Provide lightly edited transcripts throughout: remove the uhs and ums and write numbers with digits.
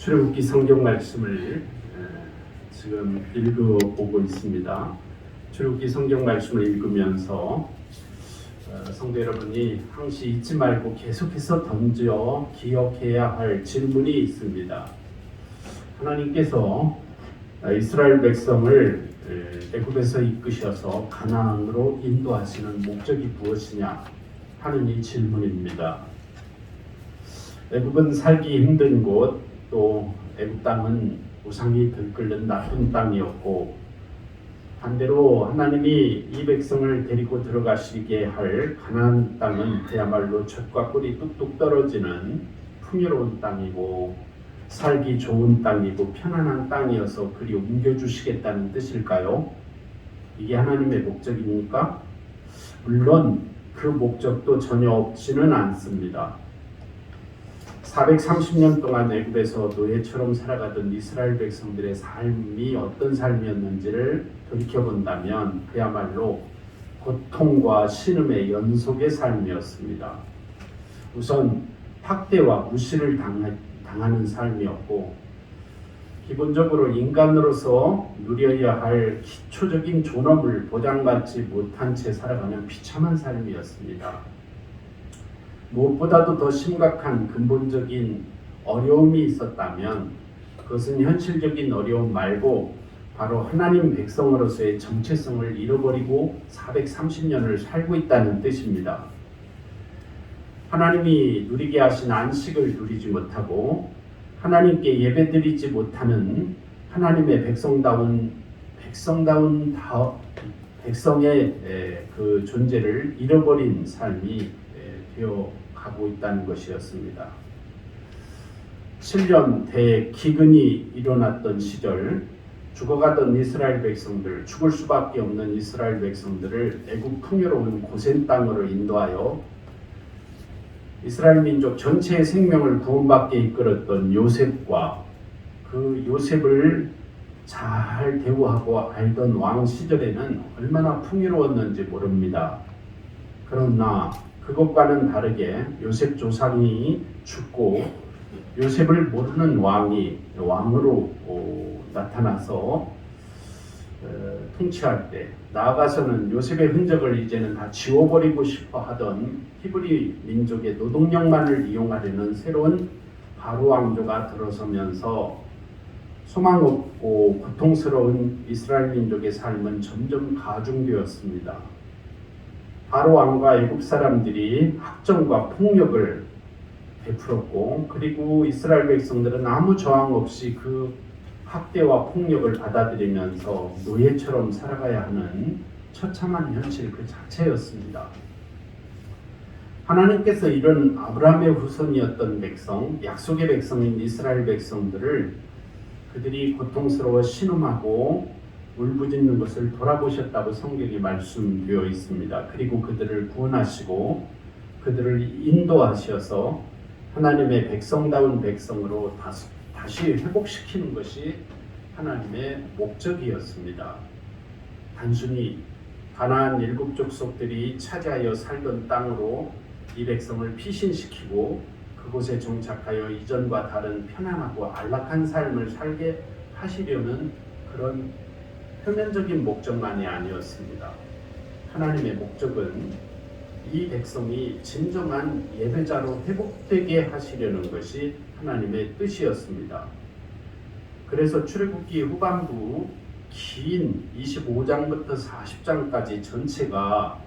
출애굽기 성경 말씀을 지금 읽어보고 있습니다. 출애굽기 성경 말씀을 읽으면서 성도 여러분이 항시 잊지 말고 계속해서 던져 기억해야 할 질문이 있습니다. 하나님께서 이스라엘 백성을 애굽에서 이끄셔서 가나안으로 인도하시는 목적이 무엇이냐 하는 이 질문입니다. 애굽은 살기 힘든 곳, 또 애굽 땅은 우상이 들끓는 나쁜 땅이었고, 반대로 하나님이 이 백성을 데리고 들어가시게 할 가나안 땅은 그야말로 젖과 꿀이 뚝뚝 떨어지는 풍요로운 땅이고 살기 좋은 땅이고 편안한 땅이어서 그리 옮겨주시겠다는 뜻일까요? 이게 하나님의 목적입니까? 물론 그 목적도 전혀 없지는 않습니다. 430년 동안 애굽에서 노예처럼 살아가던 이스라엘 백성들의 삶이 어떤 삶이었는지를 돌이켜본다면 그야말로 고통과 신음의 연속의 삶이었습니다. 우선 학대와 무시를 당하는 삶이었고, 기본적으로 인간으로서 누려야 할 기초적인 존엄을 보장받지 못한 채 살아가는 비참한 삶이었습니다. 무엇보다도 더 심각한 근본적인 어려움이 있었다면 그것은 현실적인 어려움 말고 바로 하나님 백성으로서의 정체성을 잃어버리고 430년을 살고 있다는 뜻입니다. 하나님이 누리게 하신 안식을 누리지 못하고 하나님께 예배드리지 못하는 하나님의 백성의 그 존재를 잃어버린 삶이 되어가고 있다는 것이었습니다. 7년 대기근이 일어났던 시절, 죽어가던 이스라엘 백성들, 죽을 수밖에 없는 이스라엘 백성들을 애굽 풍요로운 고센 땅으로 인도하여 이스라엘 민족 전체의 생명을 구원받게 이끌었던 요셉과 그 요셉을 잘 대우하고 알던 왕 시절에는 얼마나 풍요로웠는지 모릅니다. 그러나 그것과는 다르게 요셉 조상이 죽고 요셉을 모르는 왕이 왕으로 나타나서 통치할 때, 나아가서는 요셉의 흔적을 이제는 다 지워버리고 싶어 하던 히브리 민족의 노동력만을 이용하려는 새로운 바로 왕조가 들어서면서 소망 없고 고통스러운 이스라엘 민족의 삶은 점점 가중되었습니다. 바로 왕과 애굽 사람들이 학정과 폭력을 베풀었고, 그리고 이스라엘 백성들은 아무 저항 없이 그 학대와 폭력을 받아들이면서 노예처럼 살아가야 하는 처참한 현실 그 자체였습니다. 하나님께서 이런 아브라함의 후손이었던 백성, 약속의 백성인 이스라엘 백성들을 그들이 고통스러워 신음하고 울부짖는 것을 돌아보셨다고 성경에 말씀되어 있습니다. 그리고 그들을 구원하시고 그들을 인도하셔서 하나님의 백성다운 백성으로 다시 회복시키는 것이 하나님의 목적이었습니다. 단순히 가나안 7 족속들이 차지하여 살던 땅으로 이 백성을 피신시키고 그곳에 정착하여 이전과 다른 편안하고 안락한 삶을 살게 하시려는 그런 표면적인 목적만이 아니었습니다. 하나님의 목적은 이 백성이 진정한 예배자로 회복되게 하시려는 것이 하나님의 뜻이었습니다. 그래서 출애굽기 후반부 긴 25장부터 40장까지 전체가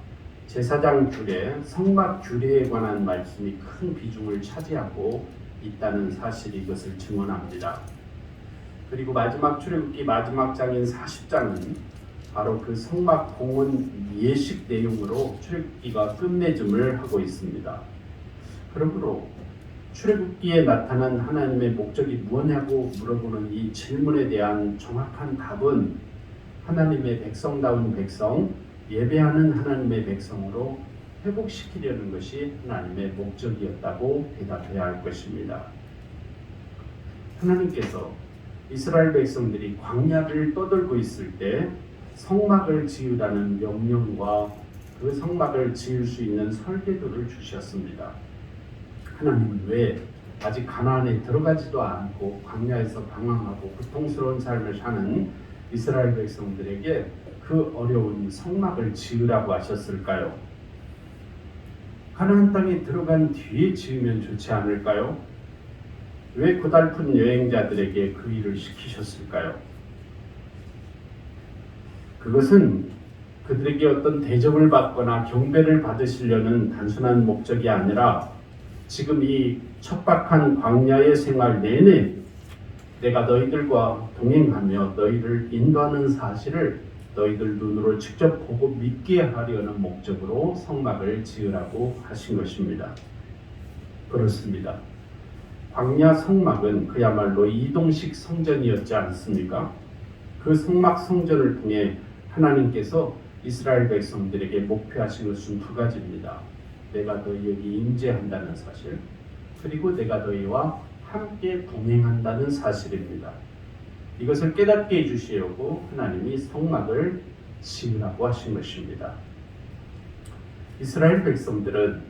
제사장 규례, 성막 규례에 관한 말씀이 큰 비중을 차지하고 있다는 사실이 이것을 증언합니다. 그리고 마지막 출애굽기 마지막 장인 40장은 바로 그 성막 봉헌 예식 내용으로 출애굽기가 끝맺음을 하고 있습니다. 그러므로 출애굽기에 나타난 하나님의 목적이 무엇냐고 물어보는 이 질문에 대한 정확한 답은 하나님의 백성다운 백성, 예배하는 하나님의 백성으로 회복시키려는 것이 하나님의 목적이었다고 대답해야 할 것입니다. 하나님께서 이스라엘 백성들이 광야를 떠돌고 있을 때 성막을 지으라는 명령과 그 성막을 지을 수 있는 설계도를 주셨습니다. 하나님은 왜 아직 가나안에 들어가지도 않고 광야에서 방황하고 고통스러운 삶을 사는 이스라엘 백성들에게 그 어려운 성막을 지으라고 하셨을까요? 가나안 땅에 들어간 뒤에 지으면 좋지 않을까요? 왜 고달픈 여행자들에게 그 일을 시키셨을까요? 그것은 그들에게 어떤 대접을 받거나 경배를 받으시려는 단순한 목적이 아니라 지금 이 척박한 광야의 생활 내내 내가 너희들과 동행하며 너희를 인도하는 사실을 너희들 눈으로 직접 보고 믿게 하려는 목적으로 성막을 지으라고 하신 것입니다. 그렇습니다. 광야 성막은 그야말로 이동식 성전이었지 않습니까? 그 성막 성전을 통해 하나님께서 이스라엘 백성들에게 목표하신 것은 두 가지입니다. 내가 너희에게 임재한다는 사실, 그리고 내가 너희와 함께 동행한다는 사실입니다. 이것을 깨닫게 해주시려고 하나님이 성막을 지으라고 하신 것입니다. 이스라엘 백성들은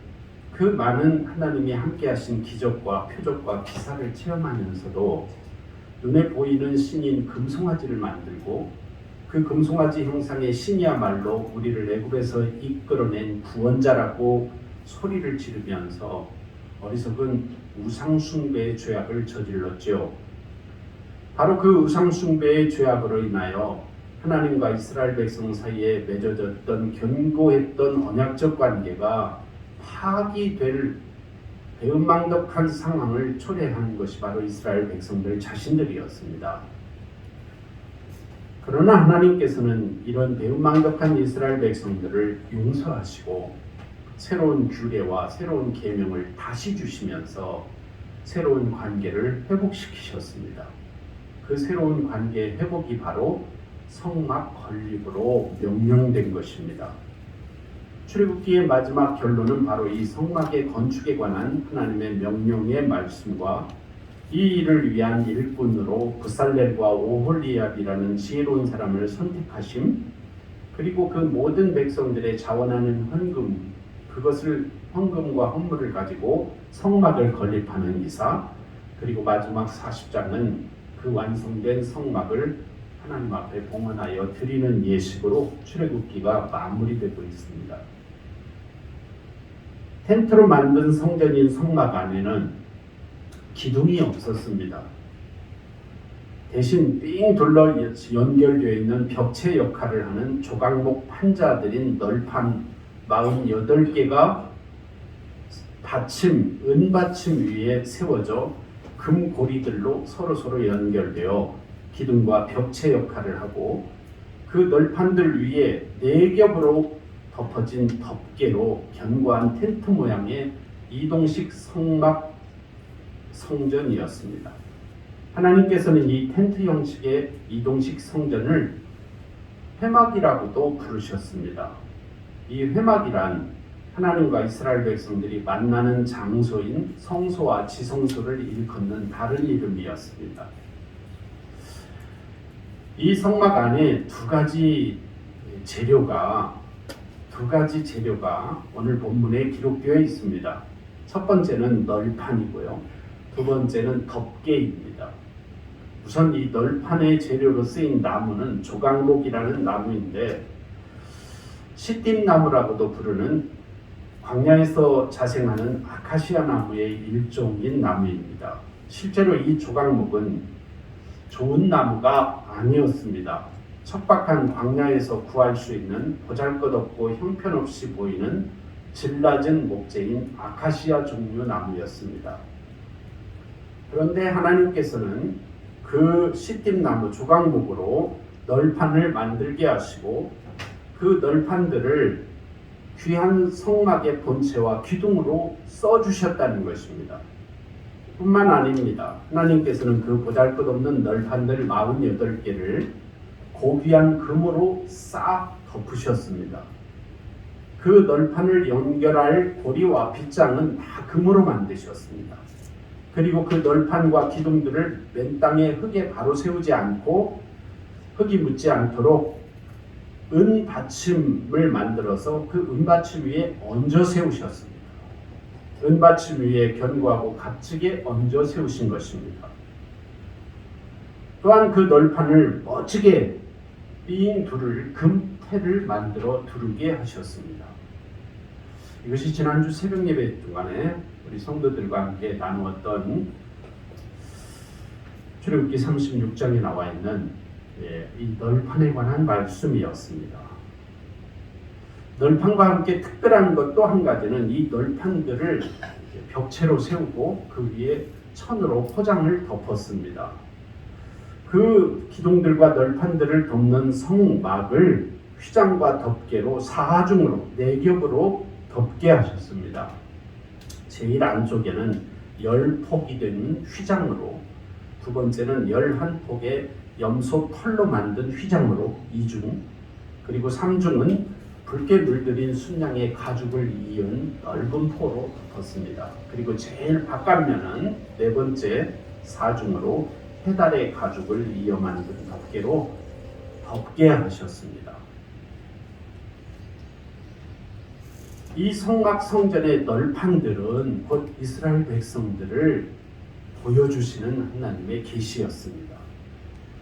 그 많은 하나님이 함께 하신 기적과 표적과 기사를 체험하면서도 눈에 보이는 신인 금송아지를 만들고 그 금송아지 형상의 신이야말로 우리를 애굽에서 이끌어낸 구원자라고 소리를 지르면서 어리석은 우상숭배의 죄악을 저질렀죠. 바로 그 우상숭배의 죄악으로 인하여 하나님과 이스라엘 백성 사이에 맺어졌던 견고했던 언약적 관계가 파기될 배은망덕한 상황을 초래한 것이 바로 이스라엘 백성들 자신들이었습니다. 그러나 하나님께서는 이런 배은망덕한 이스라엘 백성들을 용서하시고 새로운 규례와 새로운 계명을 다시 주시면서 새로운 관계를 회복시키셨습니다. 그 새로운 관계의 회복이 바로 성막 건립으로 명령된 것입니다. 출애굽기의 마지막 결론은 바로 이 성막의 건축에 관한 하나님의 명령의 말씀과 이 일을 위한 일꾼으로 부살렐과 오홀리압이라는 지혜로운 사람을 선택하심, 그리고 그 모든 백성들의 자원하는 헌금, 그것을 헌금과 헌물을 가지고 성막을 건립하는 이사, 그리고 마지막 40장은 그 완성된 성막을 하나님 앞에 봉헌하여 드리는 예식으로 출애굽기가 마무리되고 있습니다. 텐트로 만든 성전인 성막 안에는 기둥이 없었습니다. 대신 삥 둘러 연결되어 있는 벽체 역할을 하는 조각목 판자들인 널판 48개가 받침, 은받침 위에 세워져 금고리들로 서로 연결되어 기둥과 벽체 역할을 하고 그 널판들 위에 4겹으로 덮어진 덮개로 견고한 텐트 모양의 이동식 성막 성전이었습니다. 하나님께서는 이 텐트 형식의 이동식 성전을 회막이라고도 부르셨습니다. 이 회막이란 하나님과 이스라엘 백성들이 만나는 장소인 성소와 지성소를 일컫는 다른 이름이었습니다. 이 성막 안에 두 가지 재료가 오늘 본문에 기록되어 있습니다. 첫 번째는 널판이고요. 두 번째는 덮개입니다. 우선 이 널판의 재료로 쓰인 나무는 조각목이라는 나무인데 시띠나무라고도 부르는 광야에서 자생하는 아카시아 나무의 일종인 나무입니다. 실제로 이 조각목은 좋은 나무가 아니었습니다. 척박한 광야에서 구할 수 있는 보잘것없고 형편없이 보이는 질 낮은 목재인 아카시아 종류 나무였습니다. 그런데 하나님께서는 그 시띠나무 조각목으로 널판을 만들게 하시고 그 널판들을 귀한 성막의 본체와 기둥으로 써주셨다는 것입니다. 뿐만 아닙니다. 하나님께서는 그 보잘것없는 널판들 48개를 고귀한 금으로 싹 덮으셨습니다. 그 널판을 연결할 고리와 빗장은 다 금으로 만드셨습니다. 그리고 그 널판과 기둥들을 맨 땅에 흙에 바로 세우지 않고 흙이 묻지 않도록 은 받침을 만들어서 그 은 받침 위에 얹어 세우셨습니다. 은받침 위에 견고하고 값지게 얹어 세우신 것입니다. 또한 그 널판을 멋지게 삥 두를 금태를 만들어 두르게 하셨습니다. 이것이 지난주 새벽 예배 동안에 우리 성도들과 함께 나누었던 출애굽기 36장에 나와 있는 이 널판에 관한 말씀이었습니다. 널판과 함께 특별한 것 또 한 가지는 이 널판들을 벽체로 세우고 그 위에 천으로 포장을 덮었습니다. 그 기둥들과 널판들을 덮는 성막을 휘장과 덮개로 사중으로 4겹으로 덮게 하셨습니다. 제일 안쪽에는 10폭이 된 휘장으로, 두 번째는 11폭의 염소 털로 만든 휘장으로 2중, 그리고 3중은 붉게 물들인 순양의 가죽을 이은 넓은 포로 덮었습니다. 그리고 제일 바깥면은 4번째 4중으로 해달의 가죽을 이어 만든 덮개로 덮게 하셨습니다. 이 성막 성전의 널판들은 곧 이스라엘 백성들을 보여주시는 하나님의 계시였습니다.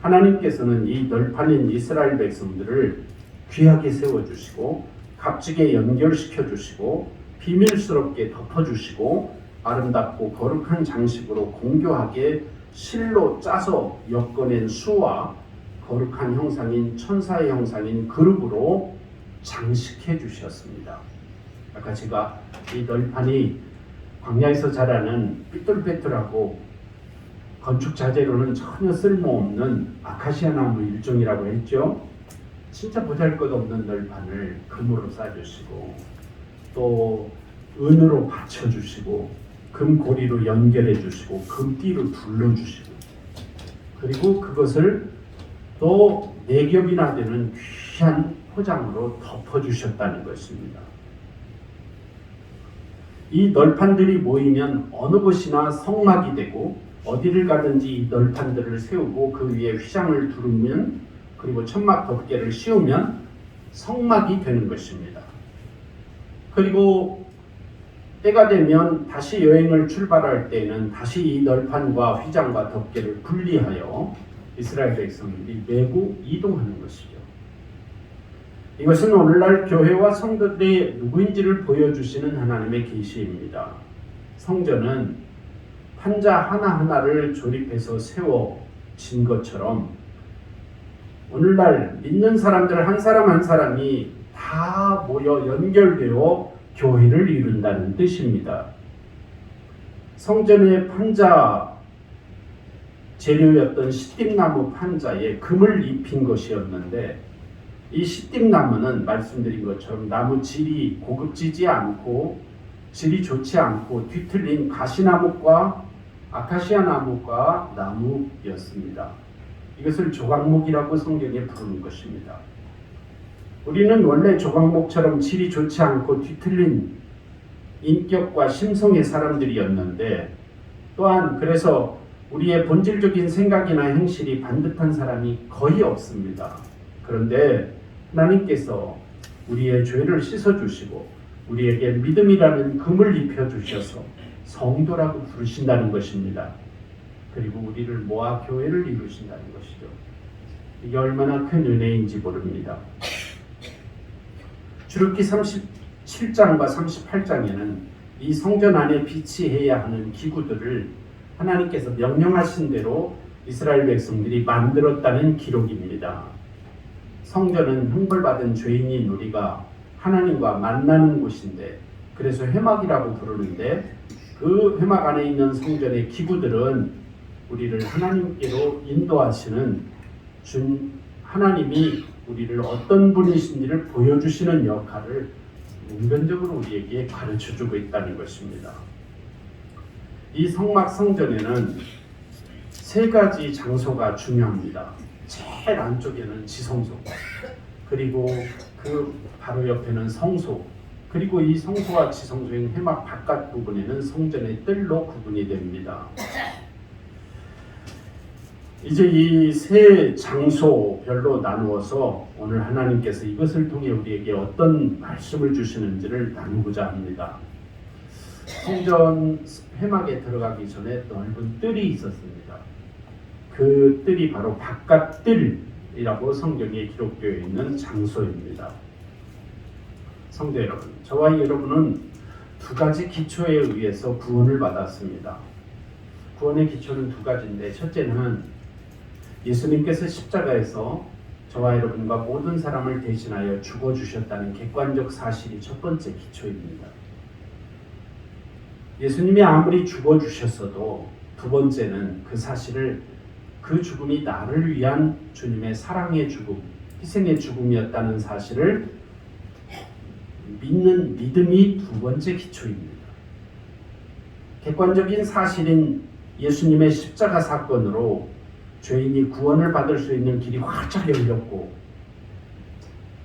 하나님께서는 이 널판인 이스라엘 백성들을 귀하게 세워주시고 값지게 연결시켜주시고 비밀스럽게 덮어주시고 아름답고 거룩한 장식으로 공교하게 실로 짜서 엮어낸 수와 거룩한 형상인 천사의 형상인 그룹으로 장식해 주셨습니다. 아까 제가 이 널판이 광야에서 자라는 삐뚤빼뚤하고 건축 자재로는 전혀 쓸모없는 아카시아 나무 일종이라고 했죠. 진짜 보잘것없는 널판을 금으로 싸주시고 또 은으로 받쳐주시고 금고리로 연결해 주시고 금띠로 둘러주시고 그리고 그것을 또 4겹이나 되는 귀한 포장으로 덮어주셨다는 것입니다. 이 널판들이 모이면 어느 곳이나 성막이 되고 어디를 가든지 이 널판들을 세우고 그 위에 휘장을 두르면 그리고 천막 덮개를 씌우면 성막이 되는 것입니다. 그리고 때가 되면 다시 여행을 출발할 때에는 다시 이 널판과 휘장과 덮개를 분리하여 이스라엘 백성들이 메고 이동하는 것이죠. 이것은 오늘날 교회와 성도들이 누구인지를 보여주시는 하나님의 계시입니다. 성전은 판자 하나하나를 조립해서 세워진 것처럼 오늘날 믿는 사람들 한 사람 한 사람이 다 모여 연결되어 교회를 이룬다는 뜻입니다. 성전의 판자 재료였던 시띠나무 판자에 금을 입힌 것이었는데 이 시띠나무는 말씀드린 것처럼 나무 질이 고급지지 않고 질이 좋지 않고 뒤틀린 가시나무과 아카시아 나무과 나무였습니다. 이것을 조각목이라고 성경에 부르는 것입니다. 우리는 원래 조각목처럼 질이 좋지 않고 뒤틀린 인격과 심성의 사람들이었는데 또한 그래서 우리의 본질적인 생각이나 행실이 반듯한 사람이 거의 없습니다. 그런데 하나님께서 우리의 죄를 씻어주시고 우리에게 믿음이라는 금을 입혀주셔서 성도라고 부르신다는 것입니다. 그리고 우리를 모아 교회를 이루신다는 것이죠. 이게 얼마나 큰 은혜인지 모릅니다. 출애굽기 37장과 38장에는 이 성전 안에 비치해야 하는 기구들을 하나님께서 명령하신 대로 이스라엘 백성들이 만들었다는 기록입니다. 성전은 형벌받은 죄인인 우리가 하나님과 만나는 곳인데 그래서 회막이라고 부르는데 그 회막 안에 있는 성전의 기구들은 우리를 하나님께로 인도하시는 하나님이 우리를 어떤 분이신지를 보여주시는 역할을 은변적으로 우리에게 가르쳐주고 있다는 것입니다. 이 성막 성전에는 3가지 장소가 중요합니다. 제일 안쪽에는 지성소, 그리고 그 바로 옆에는 성소, 그리고 이 성소와 지성소인 회막 바깥 부분에는 성전의 뜰로 구분이 됩니다. 이제 이 3 장소별로 나누어서 오늘 하나님께서 이것을 통해 우리에게 어떤 말씀을 주시는지를 나누고자 합니다. 성전 회막에 들어가기 전에 넓은 뜰이 있었습니다. 그 뜰이 바로 바깥뜰이라고 성경에 기록되어 있는 장소입니다. 성도 여러분, 저와 여러분은 두 가지 기초에 의해서 구원을 받았습니다. 구원의 기초는 두 가지인데, 첫째는 예수님께서 십자가에서 저와 여러분과 모든 사람을 대신하여 죽어주셨다는 객관적 사실이 첫 번째 기초입니다. 예수님이 아무리 죽어주셨어도 두 번째는 그 사실을, 그 죽음이 나를 위한 주님의 사랑의 죽음, 희생의 죽음이었다는 사실을 믿는 믿음이 두 번째 기초입니다. 객관적인 사실인 예수님의 십자가 사건으로 죄인이 구원을 받을 수 있는 길이 활짝 열렸고,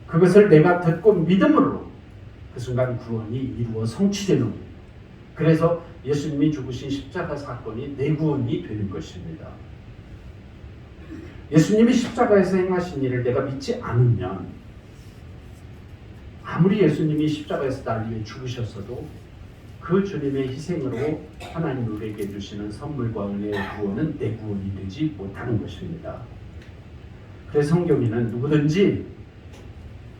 그것을 내가 듣고 믿음으로 그 순간 구원이 이루어 성취되는 겁니다. 그래서 예수님이 죽으신 십자가 사건이 내 구원이 되는 것입니다. 예수님이 십자가에서 행하신 일을 내가 믿지 않으면, 아무리 예수님이 십자가에서 날 위해 죽으셨어도 그 주님의 희생으로 하나님 우리에게 주시는 선물과 은혜의 구원은 내 구원이 되지 못하는 것입니다. 그래서 성경에는 누구든지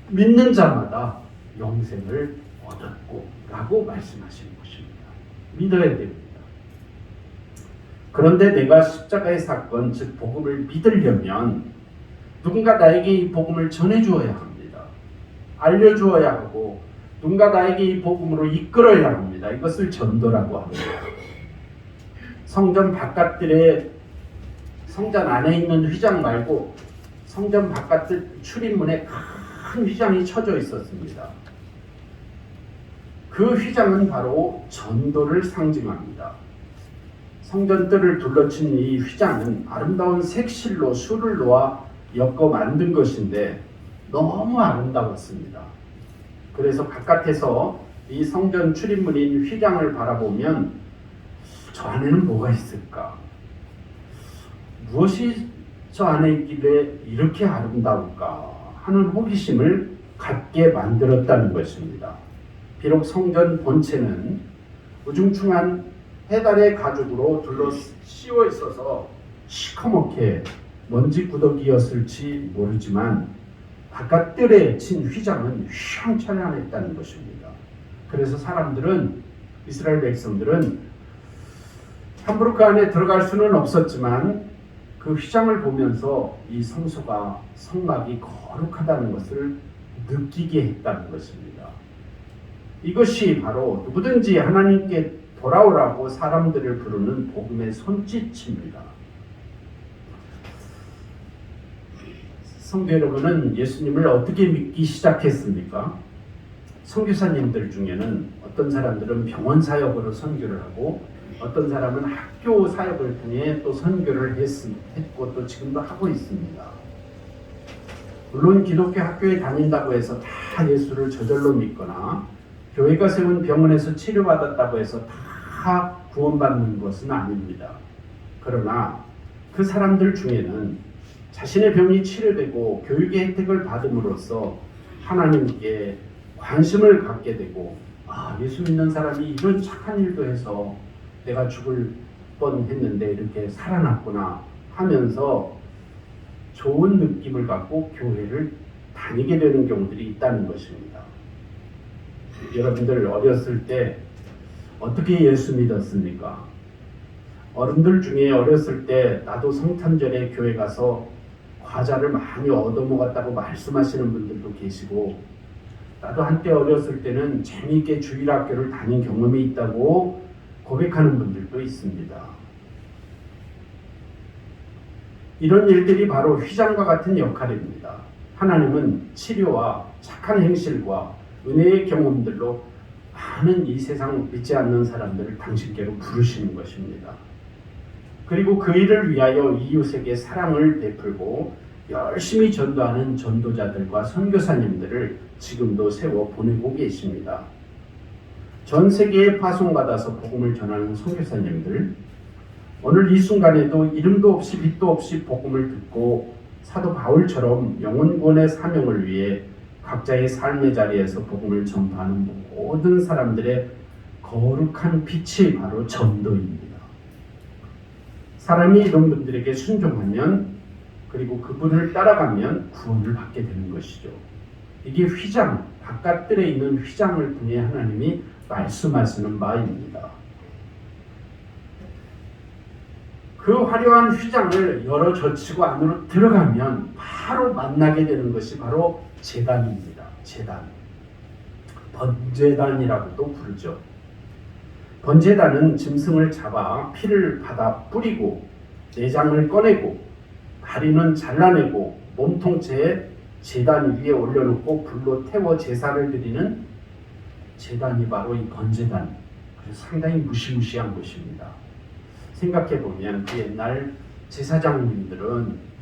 믿는 자마다 영생을 얻었고 라고 말씀하시는 것입니다. 믿어야 됩니다. 그런데 내가 십자가의 사건, 즉 복음을 믿으려면 누군가 나에게 이 복음을 전해주어야 합니다. 알려주어야 하고 누군가 나에게 이 복음으로 이끌어야 합니다. 이것을 전도라고 합니다. 성전 바깥들의, 성전 안에 있는 휘장 말고 성전 바깥들 출입문에 큰 휘장이 쳐져 있었습니다. 그 휘장은 바로 전도를 상징합니다. 성전 뜰을 둘러친 이 휘장은 아름다운 색실로 술을 놓아 엮어 만든 것인데 너무 아름다웠습니다. 그래서 바깥에서 이 성전 출입문인 휘장을 바라보면 저 안에는 뭐가 있을까? 무엇이 저 안에 있길래 이렇게 아름다울까? 하는 호기심을 갖게 만들었다는 것입니다. 비록 성전 본체는 우중충한 해달의 가죽으로 둘러 씌워 있어서 시커멓게 먼지 구더기였을지 모르지만 바깥뜰에 친 휘장은 휘황찬란했다는 것입니다. 그래서 사람들은, 이스라엘 백성들은 함부로 그 안에 들어갈 수는 없었지만 그 휘장을 보면서 이 성소가, 성막이 거룩하다는 것을 느끼게 했다는 것입니다. 이것이 바로 누구든지 하나님께 돌아오라고 사람들을 부르는 복음의 손짓입니다. 성도 여러분은 예수님을 어떻게 믿기 시작했습니까? 선교사님들 중에는 어떤 사람들은 병원 사역으로 선교를 하고, 어떤 사람은 학교 사역을 통해 또 선교를 했고 또 지금도 하고 있습니다. 물론 기독교 학교에 다닌다고 해서 다 예수를 저절로 믿거나 교회가 세운 병원에서 치료받았다고 해서 다 구원받는 것은 아닙니다. 그러나 그 사람들 중에는 자신의 병이 치료되고 교육의 혜택을 받음으로써 하나님께 관심을 갖게 되고, 예수 믿는 사람이 이런 착한 일도 해서 내가 죽을 뻔했는데 이렇게 살아났구나 하면서 좋은 느낌을 갖고 교회를 다니게 되는 경우들이 있다는 것입니다. 여러분들 어렸을 때 어떻게 예수 믿었습니까? 어른들 중에 어렸을 때 나도 성탄절에 교회 가서 과자를 많이 얻어먹었다고 말씀하시는 분들도 계시고, 나도 한때 어렸을 때는 재미있게 주일학교를 다닌 경험이 있다고 고백하는 분들도 있습니다. 이런 일들이 바로 휘장과 같은 역할입니다. 하나님은 치료와 착한 행실과 은혜의 경험들로 많은 이 세상 믿지 않는 사람들을 당신께로 부르시는 것입니다. 그리고 그 일을 위하여 이웃에게 사랑을 베풀고 열심히 전도하는 전도자들과 선교사님들을 지금도 세워 보내고 계십니다. 전 세계에 파송받아서 복음을 전하는 선교사님들, 오늘 이 순간에도 이름도 없이 빛도 없이 복음을 듣고 사도 바울처럼 영혼 구원의 사명을 위해 각자의 삶의 자리에서 복음을 전파하는 모든 사람들의 거룩한 빛이 바로 전도입니다. 사람이 이런 분들에게 순종하면 그리고 그분을 따라가면 구원을 받게 되는 것이죠. 이게 휘장, 바깥들에 있는 휘장을 통해 하나님이 말씀하시는 바입니다. 그 화려한 휘장을 열어 젖히고 안으로 들어가면 바로 만나게 되는 것이 바로 제단입니다. 제단. 번제단이라고도 부르죠. 번제단은 짐승을 잡아 피를 받아 뿌리고 내장을 꺼내고 다리는 잘라내고 몸통째에 제단 위에 올려놓고 불로 태워 제사를 드리는 제단이 바로 이 번제단. 그래서 상당히 무시무시한 것입니다. 생각해보면 그 옛날 제사장님들은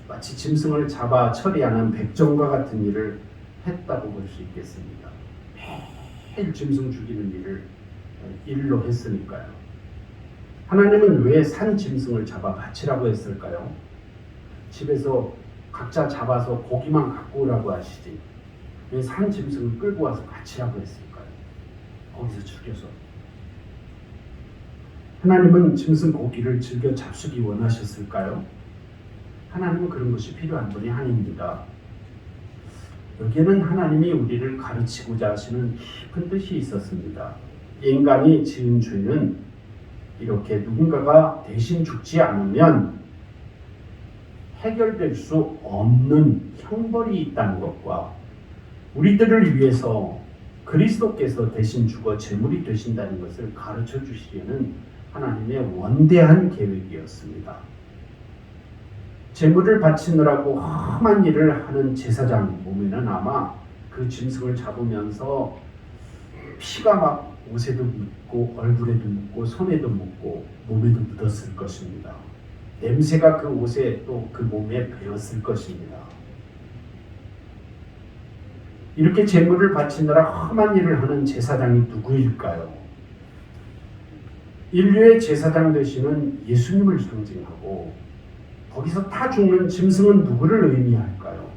마치 짐승을 잡아 처리하는 백정과 같은 일을 했다고 볼 수 있겠습니다. 매일 짐승 죽이는 일을 일로 했으니까요. 하나님은 왜 산 짐승을 잡아 바치라고 했을까요? 집에서 각자 잡아서 고기만 갖고 오라고 하시지 왜 산 짐승을 끌고 와서 바치라고 했을까요? 거기서 죽여서. 하나님은 짐승 고기를 즐겨 잡수기 원하셨을까요? 하나님은 그런 것이 필요한 분이 아닙니다. 여기에는 하나님이 우리를 가르치고자 하시는 깊은 뜻이 있었습니다. 인간이 지은 죄는 이렇게 누군가가 대신 죽지 않으면 해결될 수 없는 형벌이 있다는 것과 우리들을 위해서 그리스도께서 대신 죽어 제물이 되신다는 것을 가르쳐 주시려는 하나님의 원대한 계획이었습니다. 제물을 바치느라고 험한 일을 하는 제사장 몸에는 아마 그 짐승을 잡으면서 피가 막 옷에도 묻고 얼굴에도 묻고 손에도 묻고 몸에도 묻었을 것입니다. 냄새가 그 옷에 또 그 몸에 배었을 것입니다. 이렇게 제물을 바치느라 험한 일을 하는 제사장이 누구일까요? 인류의 제사장 되시는 예수님을 상징하고 거기서 타 죽는 짐승은 누구를 의미할까요?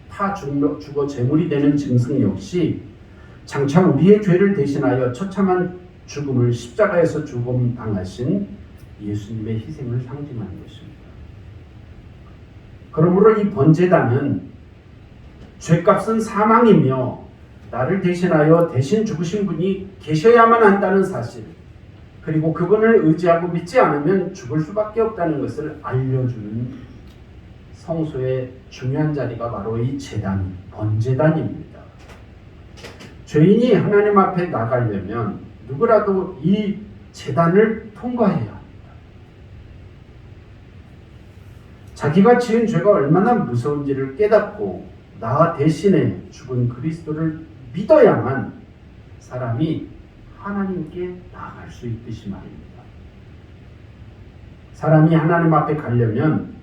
타 죽어 제물이 되는 짐승 역시 장차 우리의 죄를 대신하여 처참한 죽음을 십자가에서 죽음 당하신 예수님의 희생을 상징하는 것입니다. 그러므로 이 번제단은 죄값은 사망이며 나를 대신하여 대신 죽으신 분이 계셔야만 한다는 사실, 그리고 그분을 의지하고 믿지 않으면 죽을 수밖에 없다는 것을 알려주는 성소의 중요한 자리가 바로 이 제단, 번제단입니다. 죄인이 하나님 앞에 나가려면 누구라도 이 제단을 통과해야 합니다. 자기가 지은 죄가 얼마나 무서운지를 깨닫고 나 대신에 죽은 그리스도를 믿어야만 사람이 하나님께 나아갈 수 있듯이 말입니다. 사람이 하나님 앞에 가려면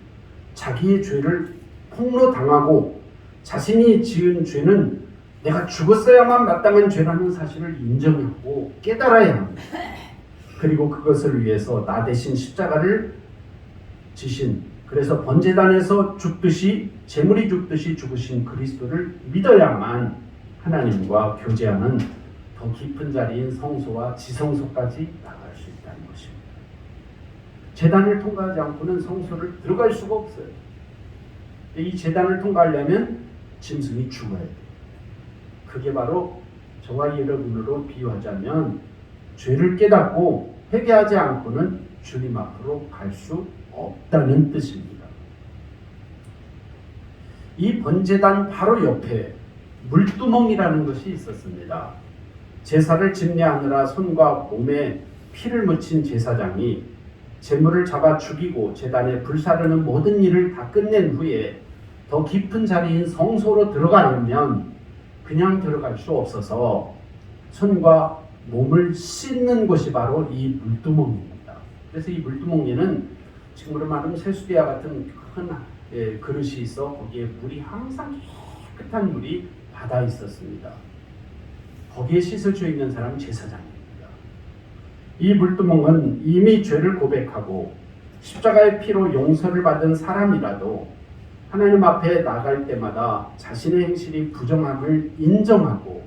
자기의 죄를 폭로당하고 자신이 지은 죄는 내가 죽었어야만 마땅한 죄라는 사실을 인정하고 깨달아야 합니다. 그리고 그것을 위해서 나 대신 십자가를 지신, 그래서 번제단에서 죽듯이 제물이 죽듯이 죽으신 그리스도를 믿어야만 하나님과 교제하는 더 깊은 자리인 성소와 지성소까지 나갈 수 있다는 것입니다. 제단을 통과하지 않고는 성소를 들어갈 수가 없어요. 이 제단을 통과하려면 짐승이 죽어야 돼요. 그게 바로 저와 여러분으로 비유하자면 죄를 깨닫고 회개하지 않고는 주님 앞으로 갈 수 없다는 뜻입니다. 이 번제단 바로 옆에 물두멍이라는 것이 있었습니다. 제사를 집례하느라 손과 몸에 피를 묻힌 제사장이 제물을 잡아 죽이고 제단에 불사르는 모든 일을 다 끝낸 후에 더 깊은 자리인 성소로 들어가려면 그냥 들어갈 수 없어서 손과 몸을 씻는 곳이 바로 이 물두멍입니다. 그래서 이 물두멍에는 지금으로 말하면 세수대와 같은 큰 그릇이 있어 거기에 물이 항상 깨끗한 물이 받아 있었습니다. 거기에 씻을 수 있는 사람은 제사장입니다. 이 물두멍은 이미 죄를 고백하고 십자가의 피로 용서를 받은 사람이라도 하나님 앞에 나갈 때마다 자신의 행실이 부정함을 인정하고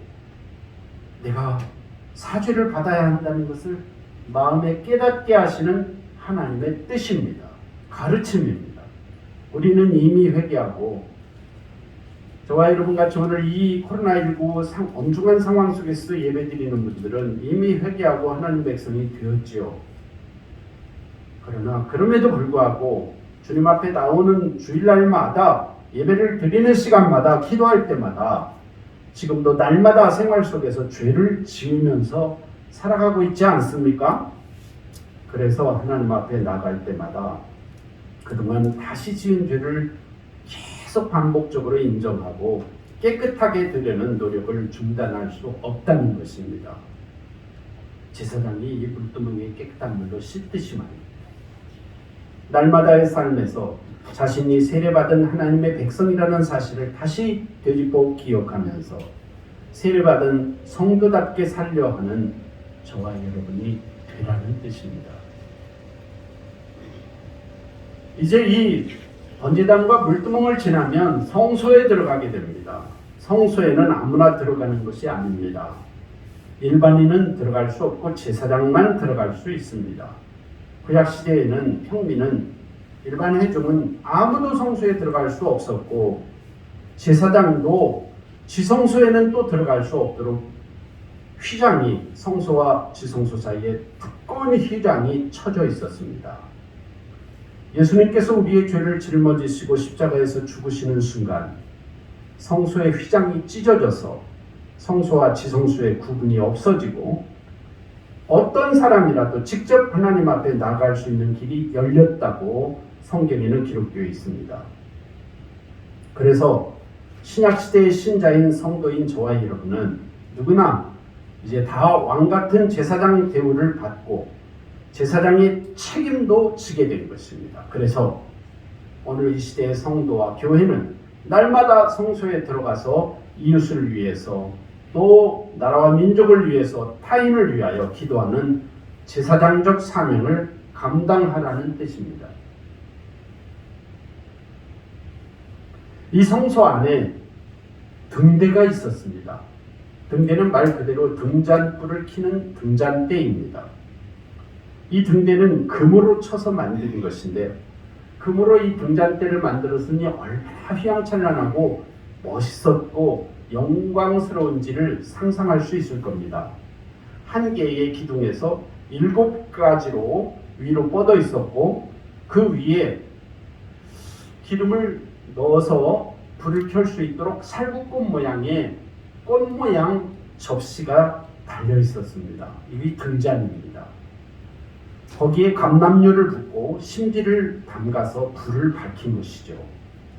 내가 사죄를 받아야 한다는 것을 마음에 깨닫게 하시는 하나님의 뜻입니다. 가르침입니다. 우리는 이미 회개하고, 저와 여러분 같이 오늘 이 코로나19 엄중한 상황 속에서 예배드리는 분들은 이미 회개하고 하나님 백성이 되었지요. 그러나 그럼에도 불구하고 주님 앞에 나오는 주일날마다 예배를 드리는 시간마다 기도할 때마다 지금도 날마다 생활 속에서 죄를 지으면서 살아가고 있지 않습니까? 그래서 하나님 앞에 나갈 때마다 그동안 다시 지은 죄를 계속 반복적으로 인정하고 깨끗하게 되려는 노력을 중단할 수 없다는 것입니다. 제사장이 이 물두멍에 깨끗한 물로 씻듯이 말입니다. 날마다의 삶에서 자신이 세례받은 하나님의 백성이라는 사실을 다시 되짚고 기억하면서 세례받은 성도답게 살려 하는 저와 여러분이 되라는 뜻입니다. 이제 이 번제단과 물두멍을 지나면 성소에 들어가게 됩니다. 성소에는 아무나 들어가는 것이 아닙니다. 일반인은 들어갈 수 없고 제사장만 들어갈 수 있습니다. 구약시대에는 평민은, 일반 회중은 아무도 성소에 들어갈 수 없었고 제사장도 지성소에는 또 들어갈 수 없도록 휘장이, 성소와 지성소 사이에 두꺼운 휘장이 쳐져 있었습니다. 예수님께서 우리의 죄를 짊어지시고 십자가에서 죽으시는 순간 성소의 휘장이 찢어져서 성소와 지성소의 구분이 없어지고 어떤 사람이라도 직접 하나님 앞에 나갈 수 있는 길이 열렸다고 성경에는 기록되어 있습니다. 그래서 신약시대의 신자인 성도인 저와 여러분은 누구나 이제 다 왕같은 제사장 대우를 받고 제사장의 책임도 지게 된 것입니다. 그래서 오늘 이 시대의 성도와 교회는 날마다 성소에 들어가서 이웃을 위해서 또 나라와 민족을 위해서 타인을 위하여 기도하는 제사장적 사명을 감당하라는 뜻입니다. 이 성소 안에 등대가 있었습니다. 등대는 말 그대로 등잔불을 켜는 등잔대입니다. 이 등대는 금으로 쳐서 만든 것인데 금으로 이 등잔대를 만들었으니 얼마나 휘황찬란하고 멋있었고 영광스러운지를 상상할 수 있을 겁니다. 한 개의 기둥에서 7가지로 위로 뻗어 있었고 그 위에 기름을 넣어서 불을 켤 수 있도록 살구꽃 모양의 꽃 모양 접시가 달려 있었습니다. 이게 등잔입니다. 거기에 감람류를 붓고 심지를 담가서 불을 밝힌 것이죠.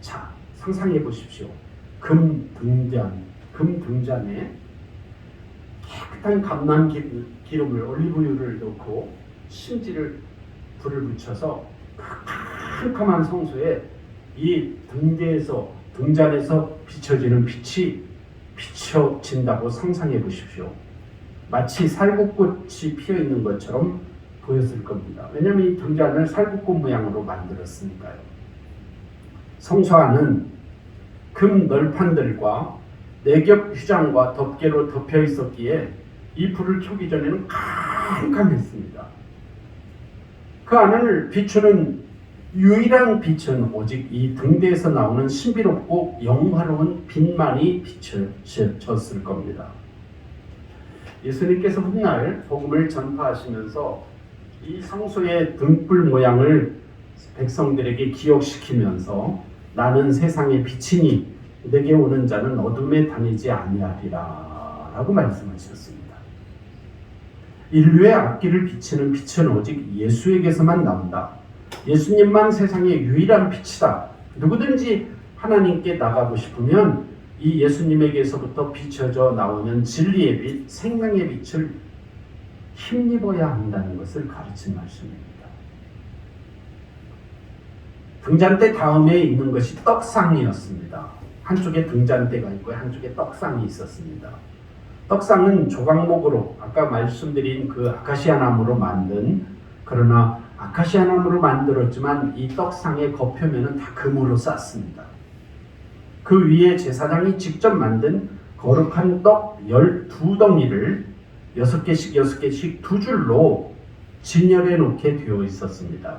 자, 상상해 보십시오. 금 등잔에 깨끗한 감람 기름을, 올리브유를 넣고 심지를 불을 붙여서 캄캄한 성소에 이 등잔에서 비춰지는 빛이 비춰진다고 상상해 보십시오. 마치 살구꽃이 피어 있는 것처럼 보였을 겁니다. 왜냐하면 이 등잔을 살구꽃 모양으로 만들었으니까요. 성소 안은 금 널판들과 내겹 휘장과 덮개로 덮여 있었기에 이 불을 켜기 전에는 캄캄했습니다. 그 안을 비추는 유일한 빛은 오직 이 등대에서 나오는 신비롭고 영화로운 빛만이 비춰졌을 겁니다. 예수님께서 훗날 복음을 전파하시면서 이 성소의 등불 모양을 백성들에게 기억시키면서 나는 세상의 빛이니 내게 오는 자는 어둠에 다니지 아니하리라 라고 말씀하셨습니다. 인류의 앞길을 비치는 빛은 오직 예수에게서만 나온다. 예수님만 세상의 유일한 빛이다. 누구든지 하나님께 나가고 싶으면 이 예수님에게서부터 비춰져 나오는 진리의 빛, 생명의 빛을 힘입어야 한다는 것을 가르친 말씀입니다. 등잔대 다음에 있는 것이 떡상이었습니다. 한쪽에 등잔대가 있고 한쪽에 떡상이 있었습니다. 떡상은 조각목으로 아까 말씀드린 그 아카시아 나무로 만든, 그러나 아카시아 나무로 만들었지만 이 떡상의 겉표면은 다 금으로 쌌습니다. 그 위에 제사장이 직접 만든 거룩한 떡 12덩이를 6개씩 두 줄로 진열해 놓게 되어 있었습니다.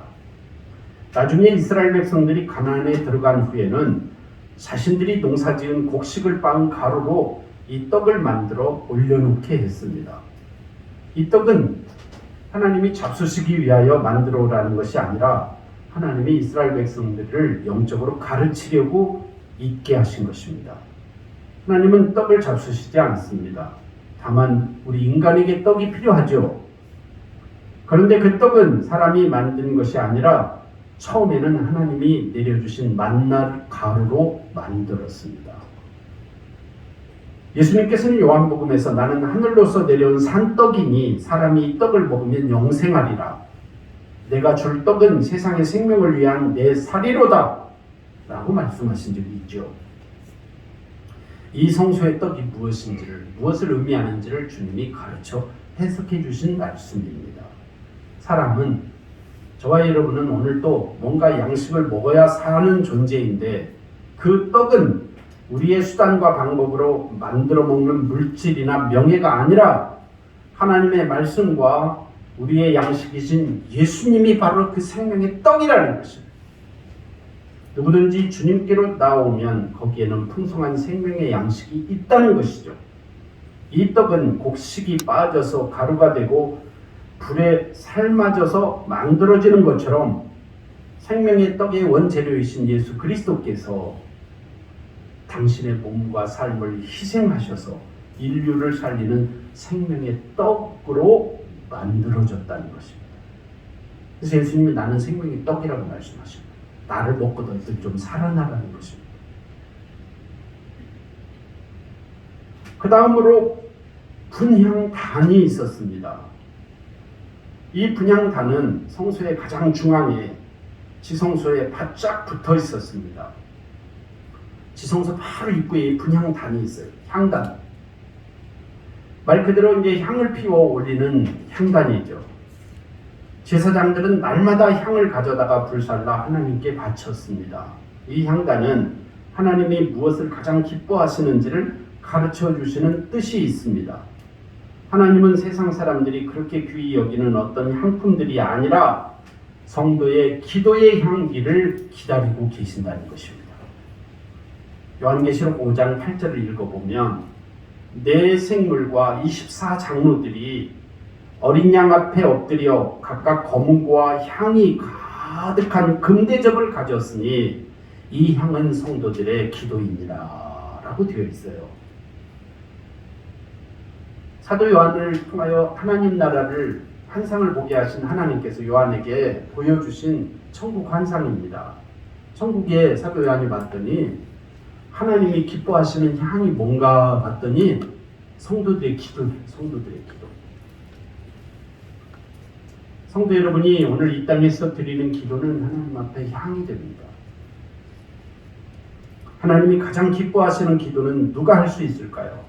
나중에 이스라엘 백성들이 가나안에 들어간 후에는 자신들이 농사지은 곡식을 빻은 가루로 이 떡을 만들어 올려놓게 했습니다. 이 떡은 하나님이 잡수시기 위하여 만들어 오라는 것이 아니라 하나님이 이스라엘 백성들을 영적으로 가르치려고 있게 하신 것입니다. 하나님은 떡을 잡수시지 않습니다. 다만 우리 인간에게 떡이 필요하죠. 그런데 그 떡은 사람이 만든 것이 아니라 처음에는 하나님이 내려주신 만나 가루로 만들었습니다. 예수님께서는 요한복음에서 나는 하늘로서 내려온 산떡이니 사람이 이 떡을 먹으면 영생하리라. 내가 줄 떡은 세상의 생명을 위한 내 살이로다 라고 말씀하신 적이 있죠. 이 성소의 떡이 무엇을 의미하는지를 주님이 가르쳐 해석해 주신 말씀입니다. 사람은, 저와 여러분은 오늘도 뭔가 양식을 먹어야 사는 존재인데 그 떡은 우리의 수단과 방법으로 만들어 먹는 물질이나 명예가 아니라 하나님의 말씀과 우리의 양식이신 예수님이 바로 그 생명의 떡이라는 것입니다. 누구든지 주님께로 나오면 거기에는 풍성한 생명의 양식이 있다는 것이죠. 이 떡은 곡식이 빠져서 가루가 되고 불에 삶아져서 만들어지는 것처럼 생명의 떡의 원재료이신 예수 그리스도께서 당신의 몸과 삶을 희생하셔서 인류를 살리는 생명의 떡으로 만들어졌다는 것입니다. 그래서 예수님이 나는 생명의 떡이라고 말씀하십니다. 나를 먹고 너희들 좀 살아나가는 것입니다. 그 다음으로 분향단이 있었습니다. 이 분향단은 성소의 가장 중앙에 지성소에 바짝 붙어 있었습니다. 지성소 바로 입구에 분향단이 있어요. 향단. 말 그대로 이제 향을 피워 올리는 향단이죠. 제사장들은 날마다 향을 가져다가 불살라 하나님께 바쳤습니다. 이 향단은 하나님이 무엇을 가장 기뻐하시는지를 가르쳐 주시는 뜻이 있습니다. 하나님은 세상 사람들이 그렇게 귀히 여기는 어떤 향품들이 아니라 성도의 기도의 향기를 기다리고 계신다는 것입니다. 요한계시록 5장 8절을 읽어보면 네 생물과 24장로들이 어린 양 앞에 엎드려 각각 검은고와 향이 가득한 금대접을 가졌으니 이 향은 성도들의 기도입니다 라고 되어 있어요. 사도 요한을 통하여 하나님 나라를 환상을 보게 하신 하나님께서 요한에게 보여주신 천국 환상입니다. 천국에 사도 요한이 봤더니 하나님이 기뻐하시는 향이 뭔가 봤더니 성도들의 기도입니다. 성도들의 기도. 성도 여러분이 오늘 이 땅에서 드리는 기도는 하나님 앞에 향이 됩니다. 하나님이 가장 기뻐하시는 기도는 누가 할 수 있을까요?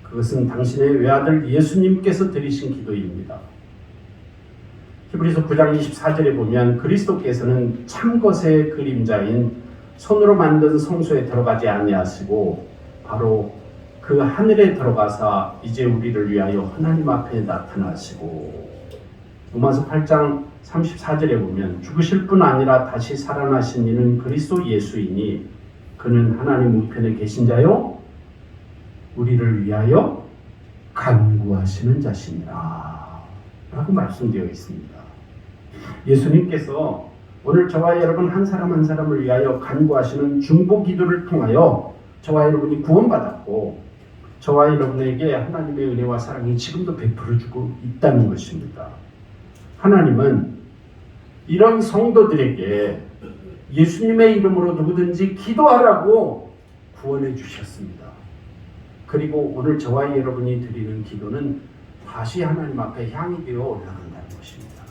그것은 당신의 외아들 예수님께서 드리신 기도입니다. 히브리서 9장 24절에 보면 그리스도께서는 참것의 그림자인 손으로 만든 성소에 들어가지 아니하시고 바로 그 하늘에 들어가사 이제 우리를 위하여 하나님 앞에 나타나시고 로마서 8장 34절에 보면 죽으실 뿐 아니라 다시 살아나신 이는 그리스도 예수이니 그는 하나님 우편에 계신 자요 우리를 위하여 간구하시는 자시니라 라고 말씀되어 있습니다. 예수님께서 오늘 저와 여러분 한 사람 한 사람을 위하여 간구하시는 중보 기도를 통하여 저와 여러분이 구원받았고 저와 여러분에게 하나님의 은혜와 사랑이 지금도 베풀어주고 있다는 것입니다. 하나님은 이런 성도들에게 예수님의 이름으로 누구든지 기도하라고 구원해 주셨습니다. 그리고 오늘 저와 여러분이 드리는 기도는 다시 하나님 앞에 향이 되어 올라간다는 것입니다.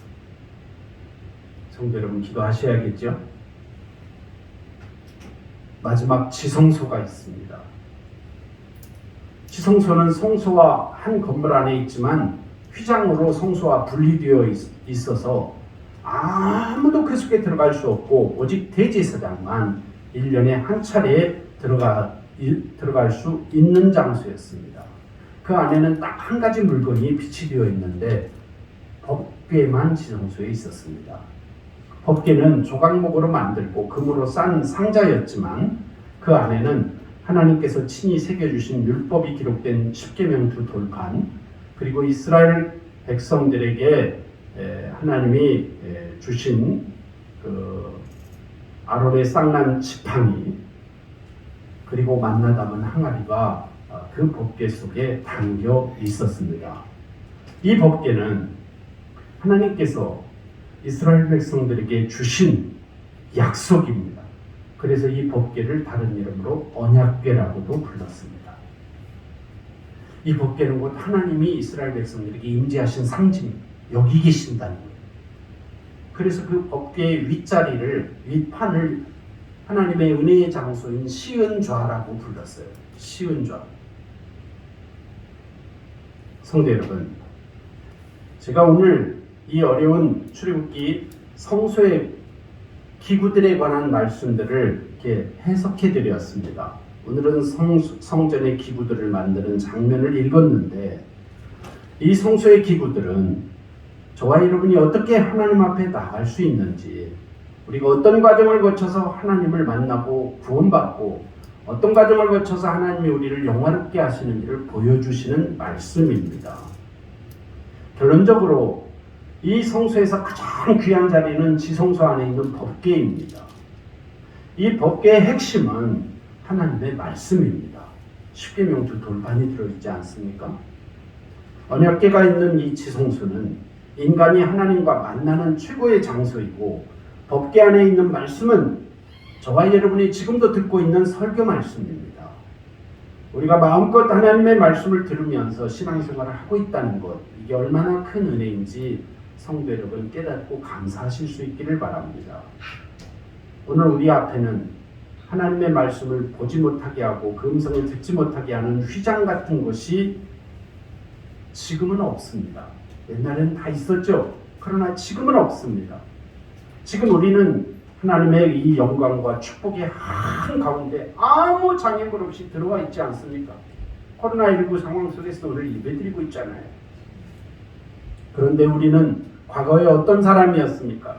성도 여러분 기도하셔야겠죠? 마지막 지성소가 있습니다. 지성소는 성소와 한 건물 안에 있지만 휘장으로 성소와 분리되어 있어서 아무도 그 속에 들어갈 수 없고 오직 대제사장만 1년에 한 차례 들어가 들어갈 수 있는 장소였습니다. 그 안에는 딱 한 가지 물건이 비치 되어 있는데 법궤만 지성소에 있었습니다. 법궤는 조각목으로 만들고 금으로 싼 상자였지만 그 안에는 하나님께서 친히 새겨주신 율법이 기록된 십계명 두 돌판, 그리고 이스라엘 백성들에게 하나님이 주신 그 아론의 쌍난 지팡이, 그리고 만나 담은 항아리가 그 법궤 속에 담겨 있었습니다. 이 법궤는 하나님께서 이스라엘 백성들에게 주신 약속입니다. 그래서 이 법궤를 다른 이름으로 언약궤라고도 불렀습니다. 이 법궤는 곧 하나님이 이스라엘 백성들에게 임재하신 상징, 여기 계신다는 거예요. 그래서 그 법궤의 윗판을 하나님의 은혜의 장소인 시은좌라고 불렀어요. 시은좌. 성도 여러분, 제가 오늘 이 어려운 출애굽기 성소의 기구들에 관한 말씀들을 이렇게 해석해 드렸습니다. 오늘은 성전의 기구들을 만드는 장면을 읽었는데, 이 성소의 기구들은 저와 여러분이 어떻게 하나님 앞에 나갈 수 있는지, 우리가 어떤 과정을 거쳐서 하나님을 만나고 구원받고 어떤 과정을 거쳐서 하나님이 우리를 영화롭게 하시는지를 보여주시는 말씀입니다. 결론적으로 이 성소에서 가장 귀한 자리는 지성소 안에 있는 법궤입니다. 이 법궤의 핵심은 하나님의 말씀입니다. 십계명 두 돌판이 들어있지 않습니까? 언약궤가 있는 이 지성소는 인간이 하나님과 만나는 최고의 장소이고, 법궤 안에 있는 말씀은 저와 여러분이 지금도 듣고 있는 설교 말씀입니다. 우리가 마음껏 하나님의 말씀을 들으면서 신앙생활을 하고 있다는 것, 이게 얼마나 큰 은혜인지 성도 여러분 깨닫고 감사하실 수 있기를 바랍니다. 오늘 우리 앞에는 하나님의 말씀을 보지 못하게 하고 그 음성을 듣지 못하게 하는 휘장 같은 것이 지금은 없습니다. 옛날에는 다 있었죠. 그러나 지금은 없습니다. 지금 우리는 하나님의 이 영광과 축복의 한가운데 아무 장애물 없이 들어와 있지 않습니까? 코로나19 상황 속에서 오늘 예배드리고 있잖아요. 그런데 우리는 과거에 어떤 사람이었습니까?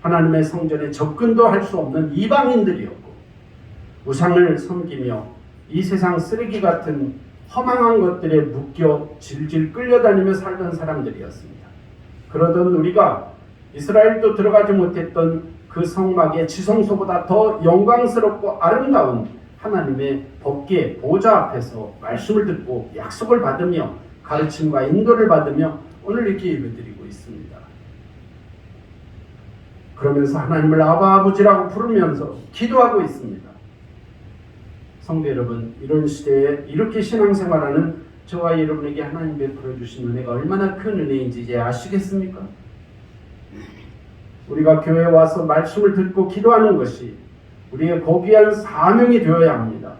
하나님의 성전에 접근도 할 수 없는 이방인들이었고, 우상을 섬기며 이 세상 쓰레기 같은 허망한 것들에 묶여 질질 끌려다니며 살던 사람들이었습니다. 그러던 우리가 이스라엘도 들어가지 못했던 그 성막의 지성소보다 더 영광스럽고 아름다운 하나님의 법궤 보좌 앞에서 말씀을 듣고 약속을 받으며 가르침과 인도를 받으며 오늘 이렇게 예배드리고 있습니다. 그러면서 하나님을 아바 아버지라고 부르면서 기도하고 있습니다. 성도 여러분, 이런 시대에 이렇게 신앙생활하는 저와 여러분에게 하나님 베풀어 주신 은혜가 얼마나 큰 은혜인지 이제 아시겠습니까? 우리가 교회에 와서 말씀을 듣고 기도하는 것이 우리의 고귀한 사명이 되어야 합니다.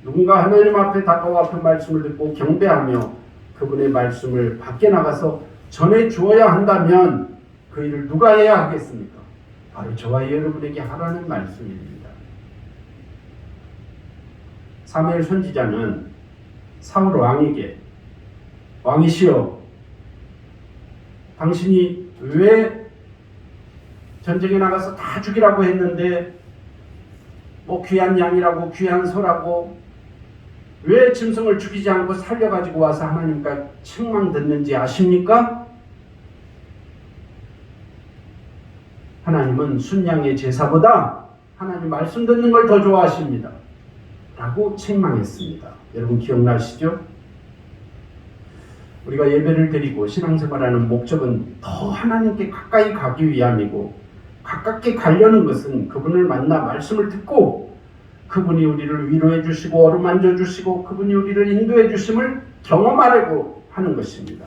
누군가 하나님 앞에 다가와 그 말씀을 듣고 경배하며 그분의 말씀을 밖에 나가서 전해 주어야 한다면 그 일을 누가 해야 하겠습니까? 바로 저와 여러분에게 하라는 말씀입니다. 사무엘 선지자는 사울 왕에게, 왕이시여, 당신이 왜 전쟁에 나가서 다 죽이라고 했는데 뭐 귀한 양이라고 귀한 소라고 왜 짐승을 죽이지 않고 살려가지고 와서 하나님과 책망 듣는지 아십니까? 하나님은 순양의 제사보다 하나님 말씀 듣는 걸 더 좋아하십니다. 라고 책망했습니다. 여러분 기억나시죠? 우리가 예배를 드리고 신앙생활하는 목적은 더 하나님께 가까이 가기 위함이고, 가깝게 가려는 것은 그분을 만나 말씀을 듣고 그분이 우리를 위로해 주시고 어루만져 주시고 그분이 우리를 인도해 주심을 경험하려고 하는 것입니다.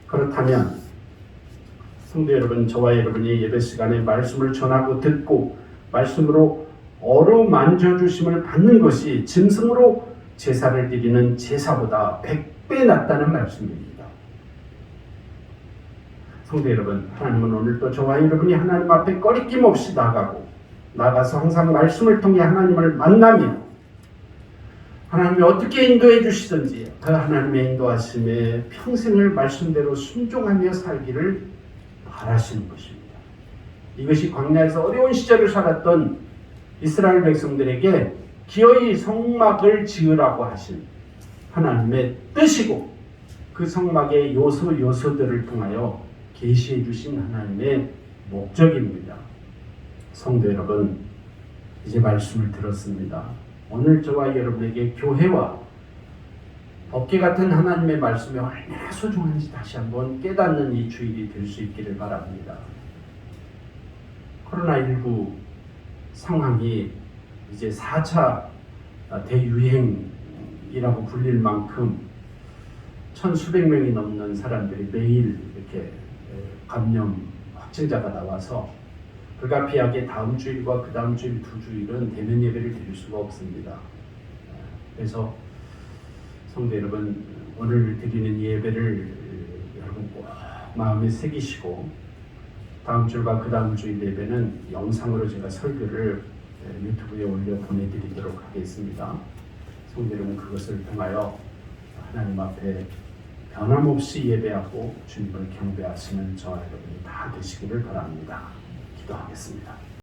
그렇다면 성도 여러분, 저와 여러분이 예배 시간에 말씀을 전하고 듣고 말씀으로 어루만져 주심을 받는 것이 짐승으로 제사를 드리는 제사보다 100배 낫다는 말씀입니다. 성도 여러분, 하나님은 오늘도 저와 여러분이 하나님 앞에 꺼리낌 없이 나가서 항상 말씀을 통해 하나님을 만나며 하나님이 어떻게 인도해 주시든지 그 하나님의 인도하심에 평생을 말씀대로 순종하며 살기를 바라시는 것입니다. 이것이 광야에서 어려운 시절을 살았던 이스라엘 백성들에게 기어이 성막을 지으라고 하신 하나님의 뜻이고 그 성막의 요소들을 통하여 계시해 주신 하나님의 목적입니다. 성도 여러분, 이제 말씀을 들었습니다. 오늘 저와 여러분에게 교회와 법궤 같은 하나님의 말씀이 얼마나 소중한지 다시 한번 깨닫는 이 주일이 될 수 있기를 바랍니다. 코로나19 상황이 이제 4차 대유행이라고 불릴 만큼 천수백 명이 넘는 사람들이 매일 이렇게 감염 확진자가 나와서 불가피하게 다음 주일과 그 다음 주일 2주일은 대면 예배를 드릴 수가 없습니다. 그래서 성도 여러분, 오늘 드리는 예배를 여러분 꼭 마음에 새기시고 다음 주일과 그 다음 주일 예배는 영상으로 제가 설교를 유튜브에 올려 보내드리도록 하겠습니다. 성도 여러분, 그것을 통하여 하나님 앞에 변함없이 예배하고 주님을 경배하시는 저와 여러분이 다 되시기를 바랍니다. 기도하겠습니다.